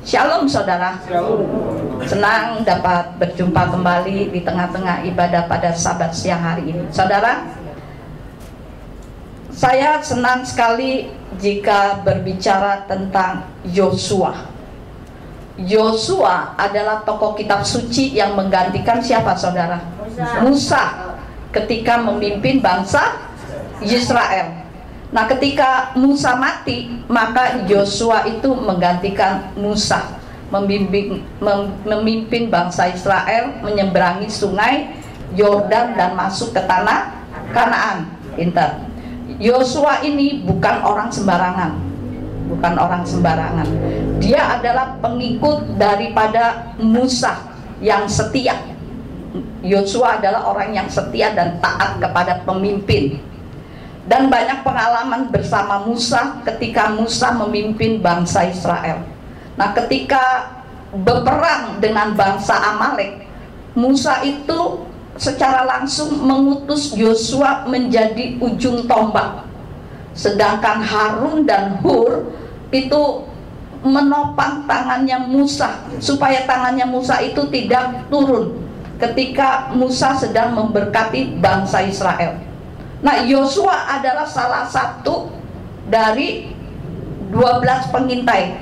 Shalom saudara. Senang dapat berjumpa kembali di tengah-tengah ibadah pada Sabat siang hari ini. Saudara, saya senang sekali jika berbicara tentang Yosua. Yosua adalah tokoh kitab suci yang menggantikan siapa saudara? Musa ketika memimpin bangsa Israel. Nah, ketika Musa mati, maka Yosua itu menggantikan Musa, memimpin bangsa Israel menyeberangi sungai Yordan dan masuk ke tanah Kanaan. Pintar. Yosua ini bukan orang sembarangan. Bukan orang sembarangan. Dia adalah pengikut daripada Musa yang setia. Yosua adalah orang yang setia dan taat kepada pemimpin. Dan banyak pengalaman bersama Musa ketika Musa memimpin bangsa Israel. Nah, ketika berperang dengan bangsa Amalek, Musa itu secara langsung mengutus Yosua menjadi ujung tombak. Sedangkan Harun dan Hur itu menopang tangannya Musa supaya tangannya Musa itu tidak turun ketika Musa sedang memberkati bangsa Israel. Nah, Yosua adalah salah satu dari 12 pengintai.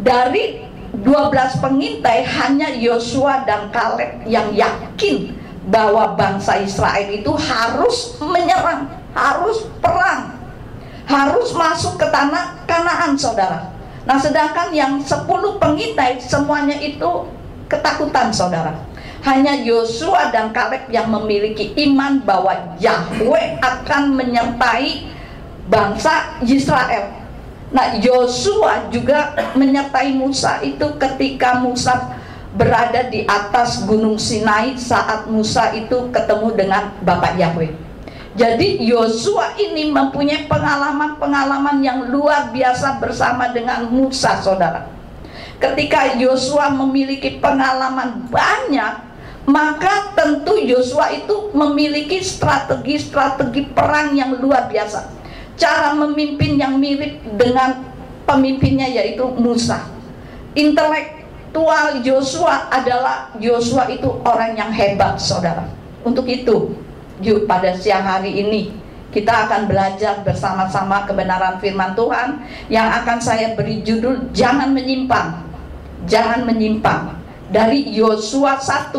Dari 12 pengintai hanya Yosua dan Kaleb yang yakin bahwa bangsa Israel itu harus menyerang, harus perang, harus masuk ke tanah Kanaan, saudara. Nah, sedangkan yang 10 pengintai semuanya itu ketakutan, saudara. Hanya Yosua dan Kaleb yang memiliki iman bahwa Yahweh akan menyertai bangsa Israel. Nah, Yosua juga menyertai Musa itu ketika Musa berada di atas Gunung Sinai saat Musa itu ketemu dengan Bapak Yahweh. Jadi Yosua ini mempunyai pengalaman-pengalaman yang luar biasa bersama dengan Musa, saudara. Ketika Yosua memiliki pengalaman banyak, maka tentu Yosua itu memiliki strategi perang yang luar biasa. Cara memimpin yang mirip dengan pemimpinnya yaitu Musa. Intelektual Yosua adalah Yosua itu orang yang hebat, saudara. Untuk itu, yuk pada siang hari ini kita akan belajar bersama-sama kebenaran firman Tuhan yang akan saya beri judul Jangan Menyimpang. Jangan menyimpang. Dari Yosua 1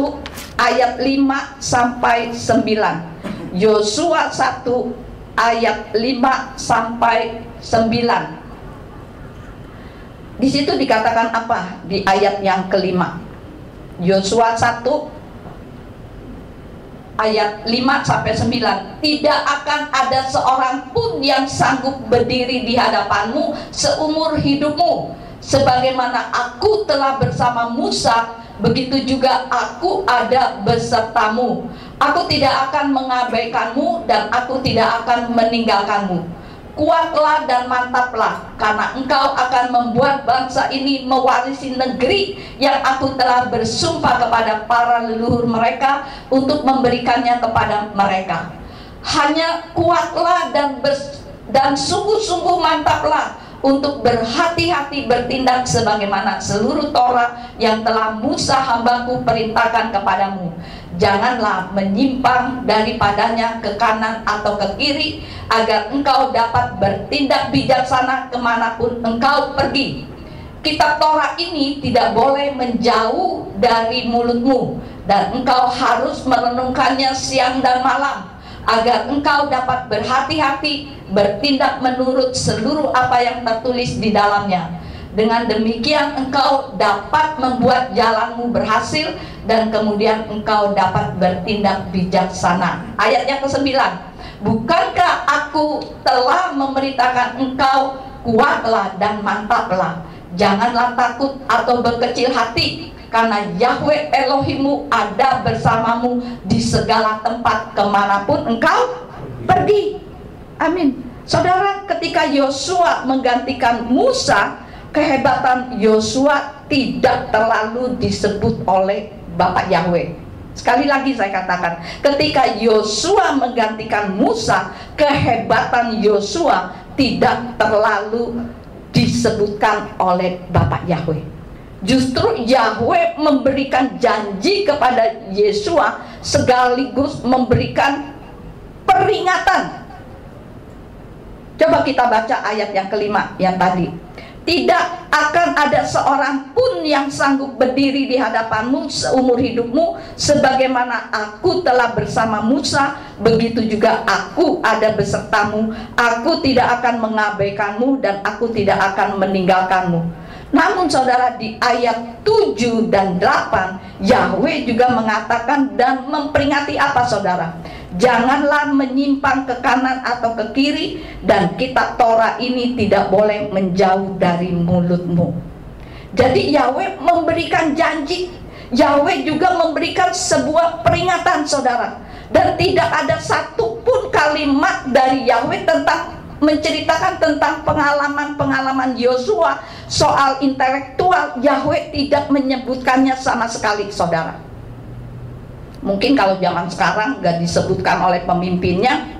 ayat 5 sampai 9. Yosua 1 ayat 5 sampai 9. Di situ dikatakan apa? Di ayat yang kelima. Yosua 1 ayat 5 sampai 9. Tidak akan ada seorang pun yang sanggup berdiri di hadapanmu seumur hidupmu. Sebagaimana aku telah bersama Musa, begitu juga aku ada besertamu. Aku tidak akan mengabaikanmu dan aku tidak akan meninggalkanmu. Kuatlah dan mantaplah, karena engkau akan membuat bangsa ini mewarisi negeri yang aku telah bersumpah kepada para leluhur mereka untuk memberikannya kepada mereka. Hanya kuatlah dan sungguh-sungguh mantaplah untuk berhati-hati bertindak sebagaimana seluruh Torah yang telah Musa hambaku perintahkan kepadamu. Janganlah menyimpang daripadanya ke kanan atau ke kiri, agar engkau dapat bertindak bijaksana kemanapun engkau pergi. Kitab Torah ini tidak boleh menjauh dari mulutmu, dan engkau harus merenungkannya siang dan malam, agar engkau dapat berhati-hati bertindak menurut seluruh apa yang tertulis di dalamnya. Dengan demikian engkau dapat membuat jalanmu berhasil dan kemudian engkau dapat bertindak bijaksana. Ayat yang ke-9. Bukankah aku telah memerintahkan engkau, kuatlah dan mantaplah, janganlah takut atau berkecil hati, karena Yahweh Elohimmu ada bersamamu di segala tempat kemanapun engkau pergi. Amin. Saudara, ketika Yosua menggantikan Musa, kehebatan Yosua tidak terlalu disebut oleh Bapak Yahweh. Sekali lagi saya katakan, ketika Yosua menggantikan Musa, kehebatan Yosua tidak terlalu disebut disebutkan oleh Bapak Yahweh. Justru Yahweh memberikan janji kepada Yosua sekaligus memberikan peringatan. Coba kita baca ayat yang kelima yang tadi. Tidak akan ada seorang pun yang sanggup berdiri di hadapanmu seumur hidupmu, sebagaimana aku telah bersama Musa, begitu juga aku ada besertamu. Aku tidak akan mengabaikanmu dan aku tidak akan meninggalkanmu. Namun saudara, di ayat 7 dan 8 Yahweh juga mengatakan dan memperingati apa saudara? Janganlah menyimpang ke kanan atau ke kiri, dan kitab Torah ini tidak boleh menjauh dari mulutmu. Jadi Yahweh memberikan janji, Yahweh juga memberikan sebuah peringatan saudara. Dan tidak ada satupun kalimat dari Yahweh tentang menceritakan tentang pengalaman-pengalaman Yosua soal intelektual. Yahweh tidak menyebutkannya sama sekali saudara. Mungkin kalau zaman sekarang gak disebutkan oleh pemimpinnya,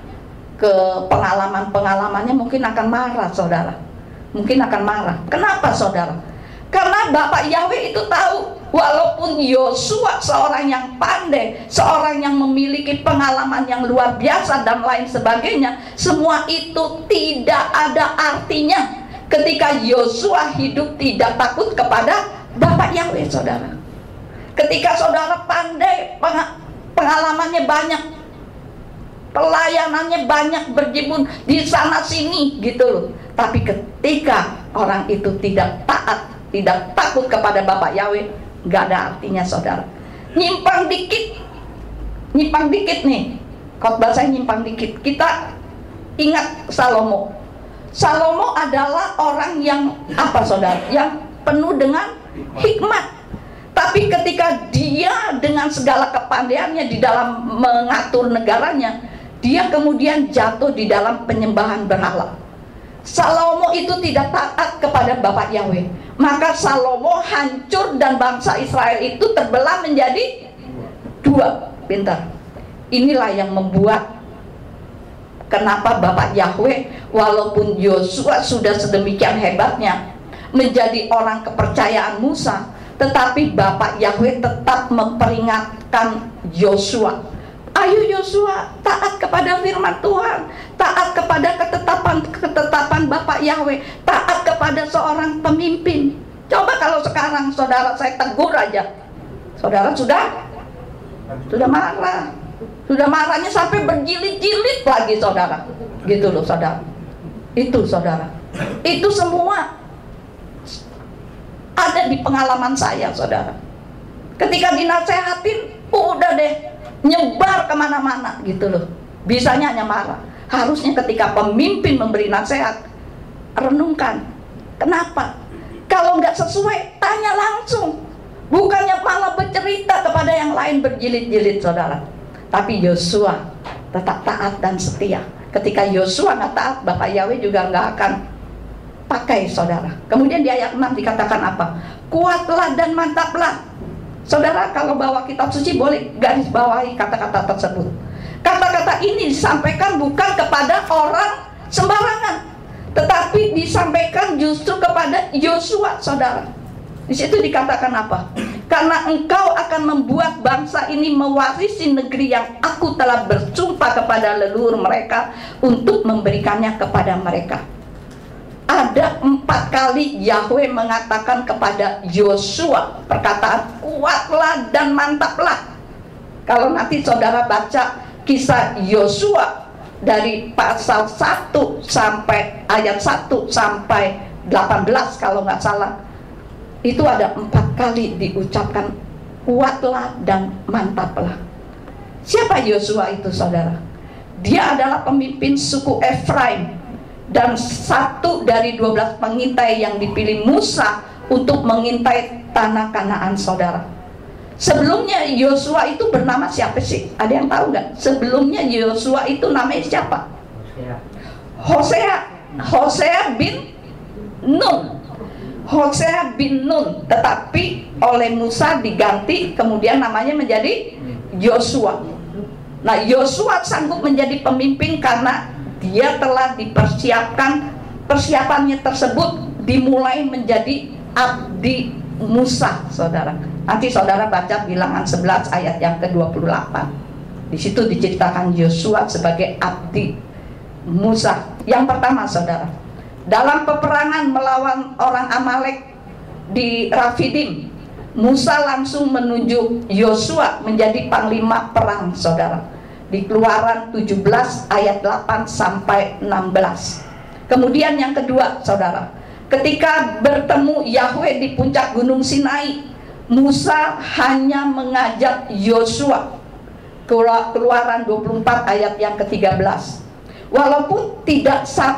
ke pengalaman-pengalamannya mungkin akan marah saudara. Mungkin akan marah. Kenapa saudara? Karena Bapak Yahweh itu tahu, walaupun Yosua seorang yang pandai, seorang yang memiliki pengalaman yang luar biasa dan lain sebagainya, semua itu tidak ada artinya ketika Yosua hidup tidak takut kepada Bapak Yahweh saudara. Ketika saudara pandai, pengalamannya banyak, pelayanannya banyak, berjibun di sana sini gitu loh. Tapi ketika orang itu tidak taat, tidak takut kepada Bapak Yahweh, nggak ada artinya saudara. Nyimpang dikit nih, khotbah saya nyimpang dikit. Kita ingat Salomo. Salomo adalah orang yang apa saudara? Yang penuh dengan hikmat. Tapi ketika dia dengan segala kepandaiannya di dalam mengatur negaranya, dia kemudian jatuh di dalam penyembahan berhala. Salomo itu tidak taat kepada Bapak Yahweh. Maka Salomo hancur dan bangsa Israel itu terbelah menjadi dua. Pintar. Inilah yang membuat kenapa Bapak Yahweh, walaupun Yosua sudah sedemikian hebatnya menjadi orang kepercayaan Musa, tetapi Bapak Yahweh tetap memperingatkan Yosua. Ayo Yosua, taat kepada firman Tuhan, taat kepada ketetapan Bapak Yahweh, taat kepada seorang pemimpin. Coba kalau sekarang saudara saya tegur aja, saudara sudah marah, sudah marahnya sampai berjilid-jilid lagi saudara, gitu loh saudara. Itu saudara, itu semua ada di pengalaman saya saudara. Ketika dinasehatin, udah deh nyebar kemana-mana gitu loh. Bisanya hanya marah. Harusnya ketika pemimpin memberi nasihat, renungkan kenapa. Kalau nggak sesuai, tanya langsung. Bukannya malah bercerita kepada yang lain berjilid-jilid saudara. Tapi Yosua tetap taat dan setia. Ketika Yosua nggak taat, Bapak Yahweh juga nggak akan pakai saudara. Kemudian di ayat 6 dikatakan apa? Kuatlah dan mantaplah. Saudara kalau bawa kitab suci boleh garis bawahi kata-kata tersebut. Kata-kata ini disampaikan bukan kepada orang sembarangan, tetapi disampaikan justru kepada Yosua saudara. Di situ dikatakan apa? Karena engkau akan membuat bangsa ini mewarisi negeri yang aku telah bersumpah kepada leluhur mereka untuk memberikannya kepada mereka. Ada 4 kali Yahweh mengatakan kepada Yosua perkataan kuatlah dan mantaplah. Kalau nanti saudara baca kisah Yosua dari pasal 1 sampai ayat 1 sampai 18 kalau nggak salah, itu ada 4 kali diucapkan kuatlah dan mantaplah. Siapa Yosua itu saudara? Dia adalah pemimpin suku Efraim dan satu dari 12 pengintai yang dipilih Musa untuk mengintai tanah Kanaan saudara. Sebelumnya Yosua itu bernama siapa sih? Ada yang tahu nggak? Sebelumnya Yosua itu namanya siapa? Hosea bin Nun. Hosea bin Nun, tetapi oleh Musa diganti kemudian namanya menjadi Yosua. Nah, Yosua sanggup menjadi pemimpin karena dia telah dipersiapkan, persiapannya tersebut dimulai menjadi abdi Musa, saudara. Nanti saudara baca Bilangan 11 ayat yang ke-28. Di situ diceritakan Yosua sebagai abdi Musa. Yang pertama, saudara, dalam peperangan melawan orang Amalek di Rafidim, Musa langsung menunjuk Yosua menjadi panglima perang, saudara. Di Keluaran 17 ayat 8 sampai 16. Kemudian yang kedua, saudara, ketika bertemu Yahweh di puncak Gunung Sinai, Musa hanya mengajak Yosua. Keluaran 24 ayat yang ke-13. Walaupun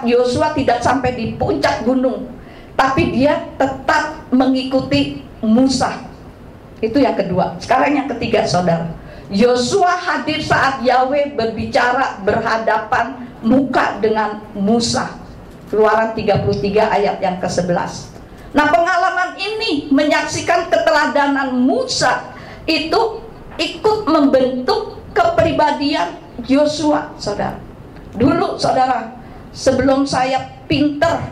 Yosua tidak sampai di puncak gunung, tapi dia tetap mengikuti Musa. Itu yang kedua. Sekarang yang ketiga, saudara. Yosua hadir saat Yahweh berbicara berhadapan muka dengan Musa. Keluaran 33 ayat yang ke-11. Nah, pengalaman ini menyaksikan keteladanan Musa itu ikut membentuk kepribadian Yosua, saudara. Dulu, saudara, sebelum saya pinter,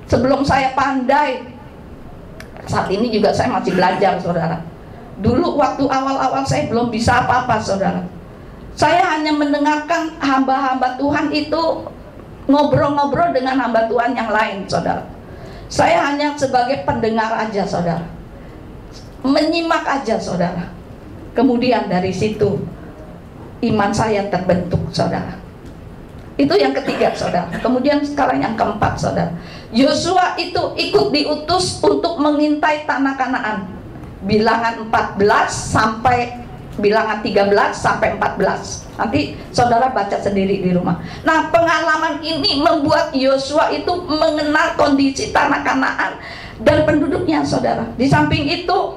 sebelum saya pandai, saat ini juga saya masih belajar, saudara. Dulu waktu awal-awal saya belum bisa apa-apa, saudara. Saya hanya mendengarkan hamba-hamba Tuhan itu ngobrol-ngobrol dengan hamba Tuhan yang lain, saudara. Saya hanya sebagai pendengar aja, saudara. Menyimak aja, saudara. Kemudian dari situ iman saya terbentuk, saudara. Itu yang ketiga, saudara. Kemudian sekarang yang keempat, saudara. Yosua itu ikut diutus untuk mengintai tanah Kanaan. Bilangan 14 sampai Bilangan 13 sampai 14. Nanti saudara baca sendiri di rumah. Nah, pengalaman ini membuat Yosua itu mengenal kondisi tanah Kanaan dan penduduknya, saudara. Di samping itu,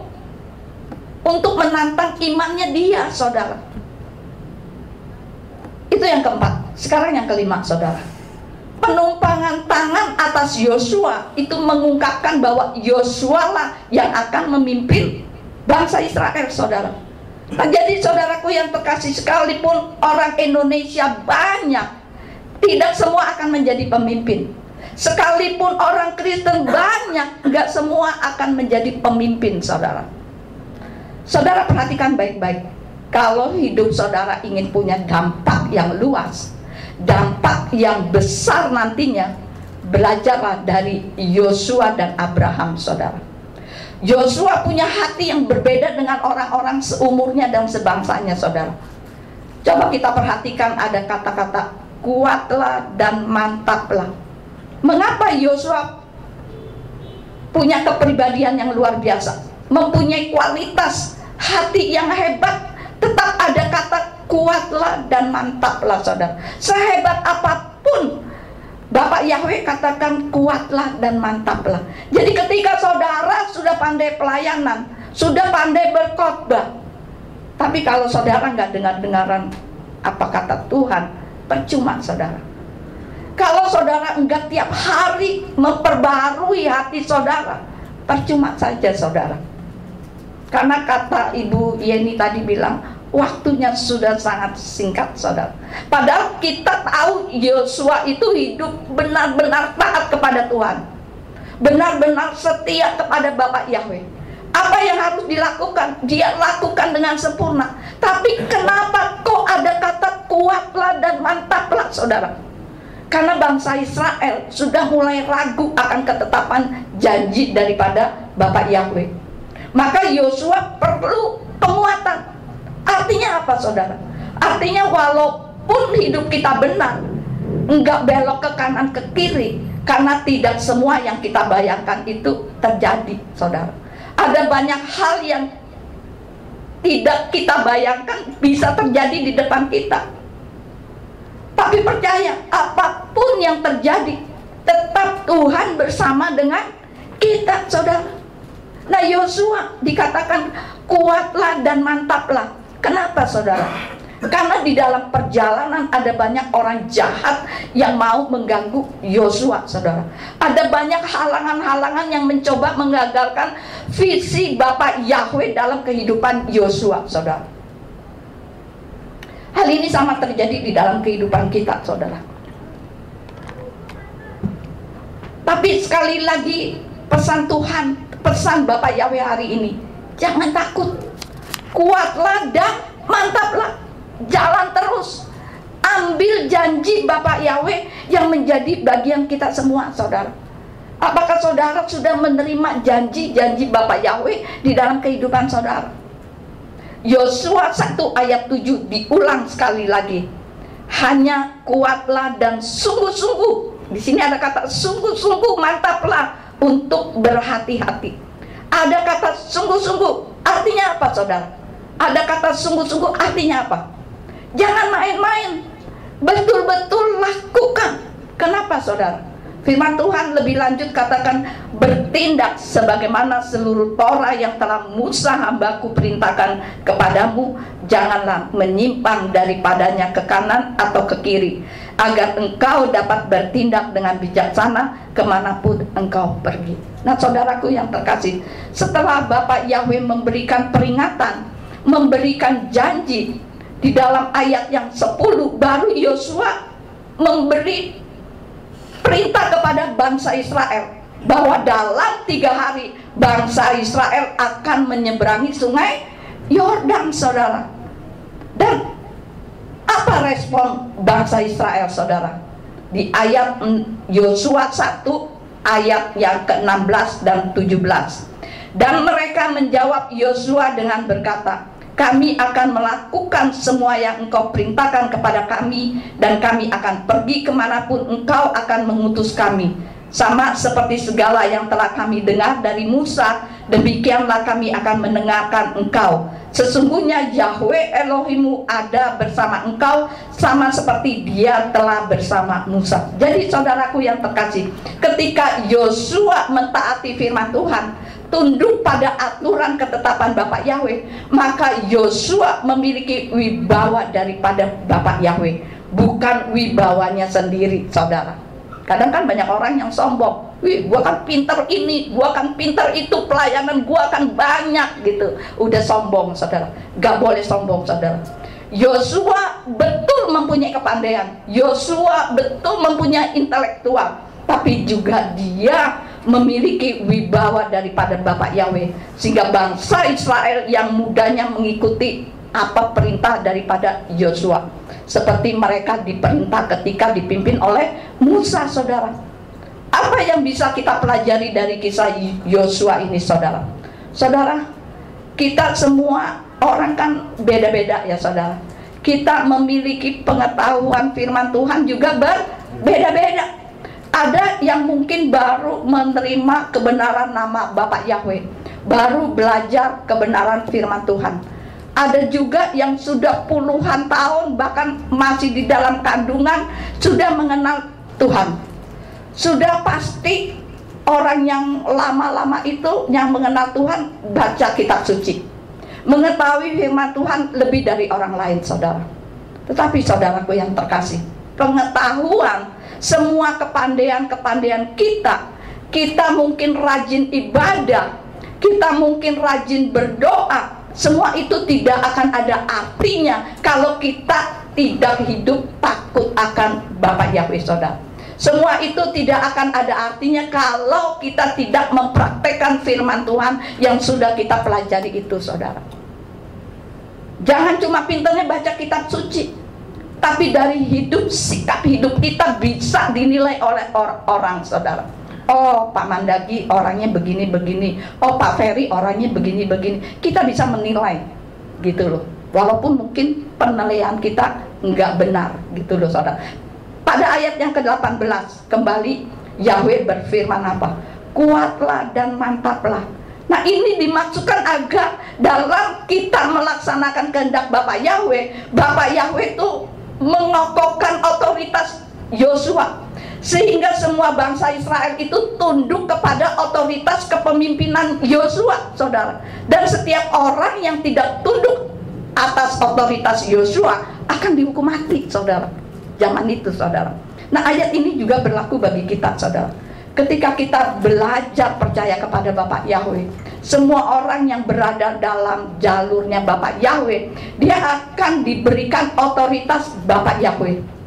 untuk menantang imannya dia, saudara. Itu yang keempat. Sekarang yang kelima, saudara. Penumpangan tangan atas Yosua itu mengungkapkan bahwa Yosua lah yang akan memimpin bangsa Israel, saudara. Nah, jadi saudaraku yang terkasih, sekalipun orang Indonesia banyak, tidak semua akan menjadi pemimpin. Sekalipun orang Kristen banyak, nggak semua akan menjadi pemimpin, saudara. Saudara perhatikan baik-baik. Kalau hidup saudara ingin punya dampak yang luas, dampak yang besar nantinya, belajarlah dari Yosua dan Abraham, saudara. Yosua punya hati yang berbeda dengan orang-orang seumurnya dan sebangsanya, saudara. Coba kita perhatikan, ada kata-kata kuatlah dan mantaplah. Mengapa Yosua punya kepribadian yang luar biasa, mempunyai kualitas hati yang hebat? Tetap ada kata kuatlah dan mantaplah, saudara. Sehebat apapun Bapak Yahweh katakan kuatlah dan mantaplah. Jadi ketika saudara sudah pandai pelayanan, sudah pandai berkhotbah, tapi kalau saudara nggak dengar-dengaran apa kata Tuhan, percuma, saudara. Kalau saudara enggak tiap hari memperbarui hati saudara, percuma saja, saudara. Karena kata Ibu Yeni tadi bilang, waktunya sudah sangat singkat, saudara. Padahal kita tahu Yosua itu hidup benar-benar taat kepada Tuhan, benar-benar setia kepada Bapak Yahweh. Apa yang harus dilakukan, dia lakukan dengan sempurna. Tapi kenapa kok ada kata kuatlah dan mantaplah, saudara? Karena bangsa Israel sudah mulai ragu akan ketetapan janji daripada Bapak Yahweh. Maka Yosua perlu penguatan. Artinya apa, saudara? Artinya walaupun hidup kita benar, enggak belok ke kanan ke kiri, karena tidak semua yang kita bayangkan itu terjadi, saudara. Ada banyak hal yang tidak kita bayangkan bisa terjadi di depan kita. Tapi percaya, apapun yang terjadi, tetap Tuhan bersama dengan kita, saudara. Nah, Yosua dikatakan kuatlah dan mantaplah. Kenapa, saudara? Karena di dalam perjalanan ada banyak orang jahat yang mau mengganggu Yosua, saudara. Ada banyak halangan-halangan yang mencoba menggagalkan visi Bapak Yahweh dalam kehidupan Yosua, saudara. Hal ini sama terjadi di dalam kehidupan kita, saudara. Tapi Tapi sekali lagi pesan Tuhan, pesan Bapak Yahweh hari ini, jangan takut, kuatlah dan mantaplah, jalan terus, ambil janji Bapak Yahweh yang menjadi bagian kita semua, saudara. Apakah saudara sudah menerima janji-janji Bapak Yahweh di dalam kehidupan saudara? Yosua 1 ayat 7 diulang sekali lagi. Hanya kuatlah dan sungguh-sungguh. Di sini ada kata sungguh-sungguh, mantaplah untuk berhati-hati. Ada kata sungguh-sungguh, artinya apa saudara? Ada kata sungguh-sungguh, artinya apa? Jangan main-main, betul-betul lakukan. Kenapa saudara? Firman Tuhan lebih lanjut katakan, bertindak sebagaimana seluruh Torah yang telah Musa hambaku perintahkan kepadamu, janganlah menyimpang daripadanya ke kanan atau ke kiri, agar engkau dapat bertindak dengan bijaksana kemanapun engkau pergi. Nah saudaraku yang terkasih, setelah Bapak Yahweh memberikan peringatan, memberikan janji di dalam ayat yang 10, baru Yosua memberi perintah kepada bangsa Israel bahwa dalam 3 hari bangsa Israel akan menyeberangi sungai Yordan, saudara. Dan apa respon bangsa Israel, saudara? Di ayat Yosua 1 ayat yang ke-16 dan 17. Dan mereka menjawab Yosua dengan berkata, kami akan melakukan semua yang engkau perintahkan kepada kami, dan kami akan pergi kemanapun engkau akan mengutus kami. Sama seperti segala yang telah kami dengar dari Musa, demikianlah kami akan mendengarkan engkau. Sesungguhnya Yahweh Elohimmu ada bersama engkau, sama seperti dia telah bersama Musa. Jadi saudaraku yang terkasih, ketika Yosua mentaati firman Tuhan, tunduk pada aturan ketetapan Bapak Yahweh, maka Yosua memiliki wibawa daripada Bapak Yahweh, bukan wibawanya sendiri, saudara. Kadang kan banyak orang yang sombong, wih gua kan pinter ini, gua kan pinter itu, pelayanan gua kan banyak gitu. Udah sombong, saudara. Gak boleh sombong, saudara. Yosua betul mempunyai kepandaian, Yosua betul mempunyai intelektual, tapi juga dia memiliki wibawa daripada Bapak Yahweh, sehingga bangsa Israel yang mudanya mengikuti apa perintah daripada Yosua, seperti mereka diperintah ketika dipimpin oleh Musa, saudara. Apa yang bisa kita pelajari dari kisah Yosua ini, saudara? Saudara, kita semua orang kan beda-beda ya, saudara. Kita memiliki pengetahuan firman Tuhan juga berbeda-beda. Ada yang mungkin baru menerima kebenaran nama Bapak Yahweh, baru belajar kebenaran firman Tuhan. Ada juga yang sudah puluhan tahun, bahkan masih di dalam kandungan, sudah mengenal Tuhan. Sudah pasti orang yang lama-lama itu yang mengenal Tuhan baca kitab suci, mengetahui firman Tuhan lebih dari orang lain, saudara. Tetapi saudaraku yang terkasih, pengetahuan, semua kepandaian kita mungkin rajin ibadah, kita mungkin rajin berdoa, semua itu tidak akan ada artinya kalau kita tidak hidup takut akan Bapak Yahweh, saudara. Semua itu tidak akan ada artinya kalau kita tidak mempraktekkan firman Tuhan yang sudah kita pelajari itu, saudara. Jangan cuma pintarnya baca kitab suci, tapi dari hidup, sikap hidup kita bisa dinilai oleh orang, saudara. Oh, Pak Mandagi orangnya begini-begini, oh Pak Ferry orangnya begini-begini. Kita bisa menilai gitu loh, walaupun mungkin penilaian kita nggak benar gitu loh, saudara. Pada ayat yang ke-18 kembali Yahweh berfirman apa? Kuatlah dan mantaplah. Nah ini dimaksudkan agar dalam kita melaksanakan kehendak Bapak Yahweh itu mengokohkan otoritas Yosua, sehingga semua bangsa Israel itu tunduk kepada otoritas kepemimpinan Yosua, saudara. Dan setiap orang yang tidak tunduk atas otoritas Yosua akan dihukum mati, saudara. Zaman itu, saudara. Nah ayat ini juga berlaku bagi kita, saudara. Ketika kita belajar percaya kepada Bapak Yahweh, semua orang yang berada dalam jalurnya Bapak Yahweh, dia akan diberikan otoritas Bapak Yahweh.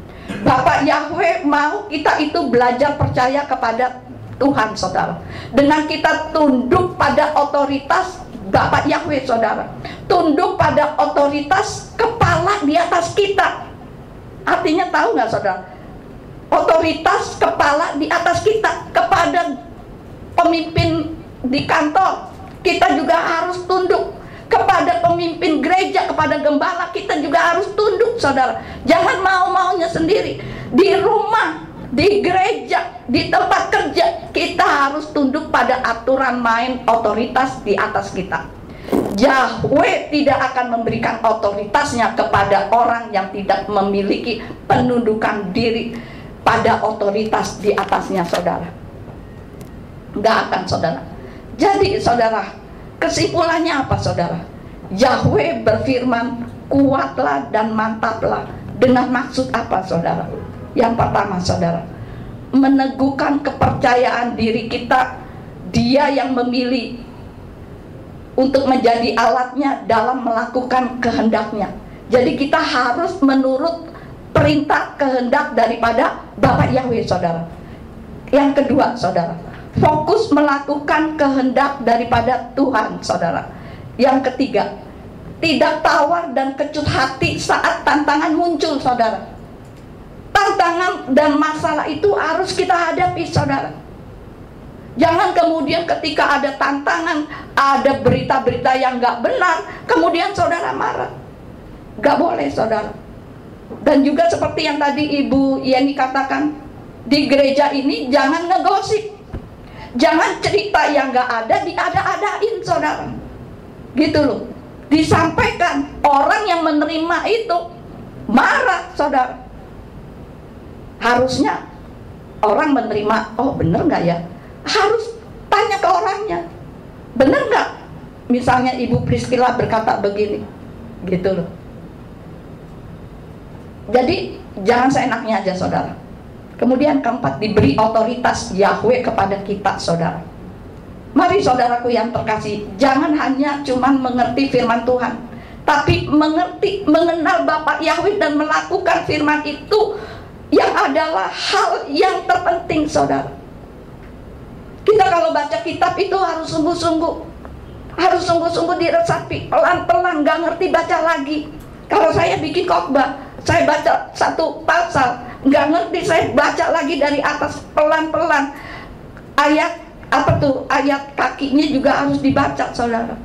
Bapak Yahweh mau kita itu belajar percaya kepada Tuhan, saudara. Dengan kita tunduk pada otoritas Bapak Yahweh, saudara. Tunduk pada otoritas kepala di atas kita. Artinya tahu nggak, saudara? Otoritas kepala di atas kita kepada pemimpin di kantor, kita juga harus tunduk. Kepada pemimpin gereja, kepada gembala, kita juga harus tunduk, saudara. Jangan mau-maunya sendiri. Di rumah, di gereja, di tempat kerja, kita harus tunduk pada aturan main otoritas di atas kita. Yahweh tidak akan memberikan otoritasnya kepada orang yang tidak memiliki penundukan diri pada otoritas di atasnya, saudara. Nggak akan, saudara. Jadi, saudara, kesimpulannya apa, saudara? Yahweh berfirman, kuatlah dan mantaplah. Dengan maksud apa, saudara? Yang pertama, saudara, meneguhkan kepercayaan diri kita. Dia yang memilih untuk menjadi alatnya dalam melakukan kehendaknya. Jadi kita harus menurut perintah kehendak daripada Bapak Yahweh, saudara. Yang kedua, saudara, fokus melakukan kehendak daripada Tuhan, saudara. Yang ketiga, tidak tawar dan kecut hati saat tantangan muncul, saudara. Tantangan dan masalah itu harus kita hadapi, saudara. Jangan kemudian ketika ada tantangan, ada berita-berita yang gak benar, kemudian saudara marah. Gak boleh, saudara. Dan juga seperti yang tadi Ibu Yeni katakan, di gereja ini jangan ngegosip. Jangan cerita yang gak ada diada-adain, saudara. Gitu loh. Disampaikan, orang yang menerima itu marah, saudara. Harusnya orang menerima, oh bener gak ya? Harus tanya ke orangnya, bener gak? Misalnya Ibu Priscilla berkata begini, gitu loh. Jadi jangan seenaknya aja, saudara. Kemudian keempat, diberi otoritas Yahweh kepada kita, saudara. Mari saudaraku yang terkasih, jangan hanya cuman mengerti firman Tuhan, tapi mengerti, mengenal Bapak Yahweh dan melakukan firman itu yang adalah hal yang terpenting, saudara. Kita kalau baca kitab itu harus sungguh-sungguh, harus sungguh-sungguh diresapi, pelan-pelan, gak ngerti baca lagi. Kalau saya bikin khotbah, saya baca satu pasal, nggak ngerti, saya baca lagi dari atas pelan-pelan. Ayat apa tuh? Ayat kakinya juga harus dibaca, saudara.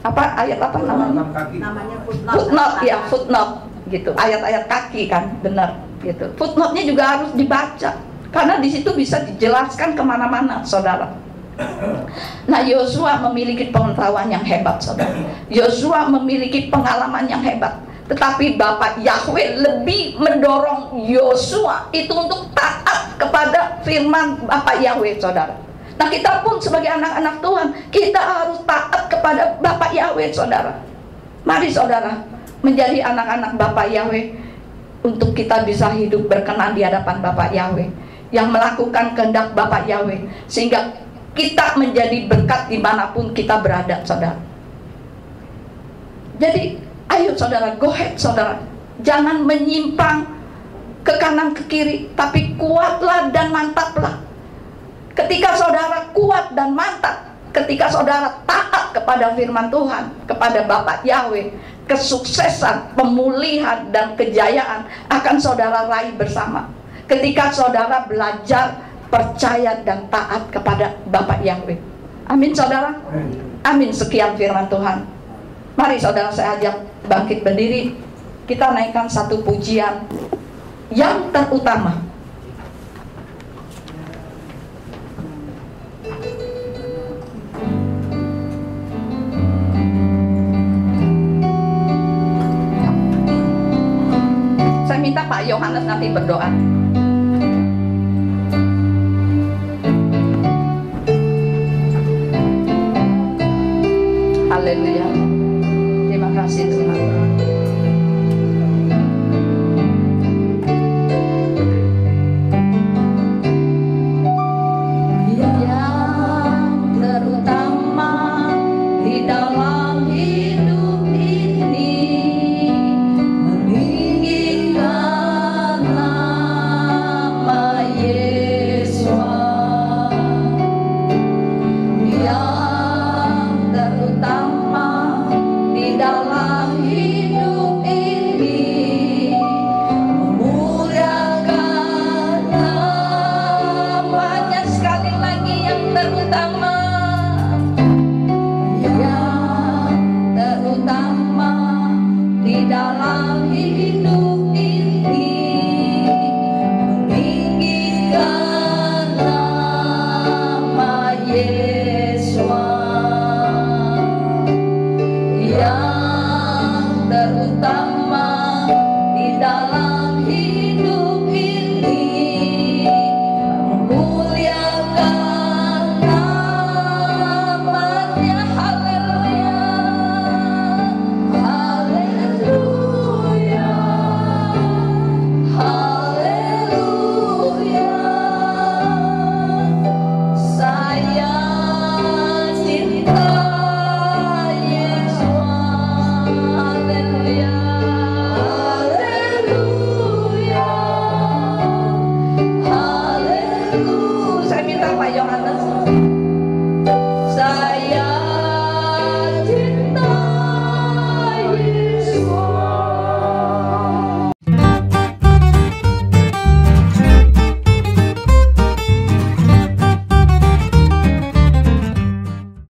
Apa ayat apa namanya? Namanya Footnote, ya, footnote gitu. Ayat-ayat kaki kan, benar gitu. Footnote-nya juga harus dibaca, karena di situ bisa dijelaskan kemana-mana, saudara. Nah, Yosua memiliki pengetahuan yang hebat, saudara. Yosua memiliki pengalaman yang hebat. Tetapi Bapak Yahweh lebih mendorong Yosua itu untuk taat kepada firman Bapak Yahweh, saudara. Nah, kita pun sebagai anak-anak Tuhan, kita harus taat kepada Bapak Yahweh, saudara. Mari, saudara, menjadi anak-anak Bapak Yahweh, untuk kita bisa hidup berkenan di hadapan Bapak Yahweh, yang melakukan kehendak Bapak Yahweh, sehingga kita menjadi berkat dimanapun kita berada, saudara. Jadi ayo saudara, go ahead saudara, jangan menyimpang ke kanan ke kiri, tapi kuatlah dan mantaplah. Ketika saudara kuat dan mantap, ketika saudara taat kepada firman Tuhan, kepada Bapak Yahweh, kesuksesan, pemulihan dan kejayaan akan saudara raih bersama. Ketika saudara belajar, percaya dan taat kepada Bapak Yahweh. Amin, saudara. Amin. Sekian firman Tuhan. Mari saudara, saya ajak bangkit berdiri. Kita naikkan satu pujian yang terutama. Saya minta Pak Yohanes nanti berdoa. Haleluya. Terima kasih Tuhan. Yang terutama di dalam hidup ini, meninggikanlah di dalam hidup ini, meninggikan nama Yesus yang terutama di dalam